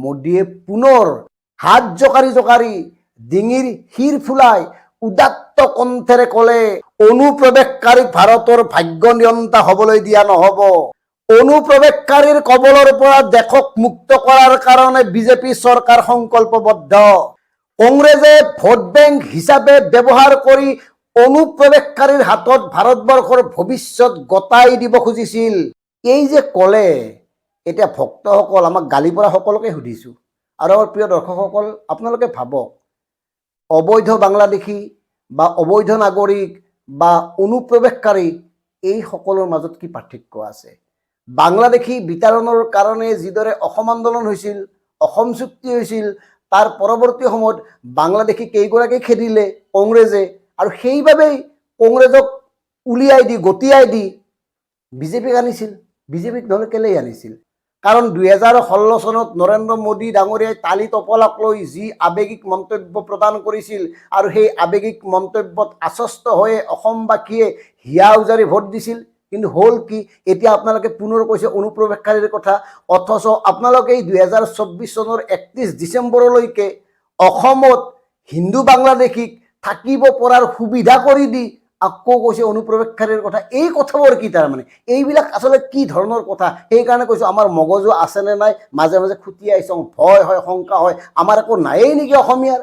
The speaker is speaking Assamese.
মোদীয়ে পুনৰ হাত জোকাৰি ডিঙিৰ শিৰ ফুলাই উদাত্ত কণ্ঠেৰে ক'লে অনুপ্ৰৱেশকাৰীক ভাৰতৰ ভাগ্য নিয়ন্তা হ'বলৈ দিয়া নহ'ব। অনুপ্ৰৱেশকাৰীৰ কবলৰ পৰা দেশক মুক্ত কৰাৰ কাৰণে বিজেপি চৰকাৰ সংকল্পবদ্ধ। কংগ্ৰেছে ভোট বেংক হিচাপে ব্যৱহাৰ কৰি অনুপ্ৰৱেশকাৰীৰ হাতত ভাৰতবৰ্ষৰ ভৱিষ্যত গতাই দিব খুজিছিল। এই যে ক'লে, এতিয়া ভক্তসকল, আমাক গালি পৰা সকলোকে সুধিছোঁ আৰু আমাৰ প্ৰিয় দৰ্শকসকল, আপোনালোকে ভাবক, অবৈধ বাংলাদেশী বা অবৈধ নাগৰিক বা অনুপ্ৰৱেশকাৰী এই সকলৰ মাজত কি পাৰ্থক্য আছে? বাংলাদেশী বিতৰণৰ কাৰণে যিদৰে অসম আন্দোলন হৈছিল, অসম চুক্তি হৈছিল, তাৰ পৰৱৰ্তী সময়ত বাংলাদেশী কেইগৰাকী খেদিলে কংগ্ৰেছে, আৰু সেইবাবেই কংগ্ৰেছক উলিয়াই দি গতিয়াই দি বিজেপিক আনিছিল। বিজেপিক নহ'লে কেলেই আনিছিল? কাৰণ 2016 চনত নৰেন্দ্ৰ মোদী ডাঙৰীয়াই তালি টপলাক লৈ যি আৱেগিক মন্তব্য প্ৰদান কৰিছিল, আৰু সেই আৱেগিক মন্তব্যত আশ্বস্ত হৈয়ে অসমবাসীয়ে হিয়া উজাৰি ভোট দিছিল। কিন্তু হ'ল কি, এতিয়া আপোনালোকে পুনৰ কৈছে অনুপ্ৰৱেশকাৰীৰ কথা, অথচ আপোনালোকে এই 2024 চনৰ 31 ডিচেম্বৰলৈকে অসমত হিন্দু বাংলাদেশীক থাকিব পৰাৰ সুবিধা কৰি দি আকৌ কৈছে অনুপ্ৰৱেশকাৰীৰ কথা। এই কথাবোৰ কি তাৰমানে? এইবিলাক আচলতে কি ধৰণৰ কথা? সেইকাৰণে কৈছোঁ, আমাৰ মগজু আছেনে নাই মাজে মাজে খুটিয়াই চাওঁ, ভয় হয়, শংকা হয়, আমাৰ একো নায়েই নেকি অসমীয়াৰ?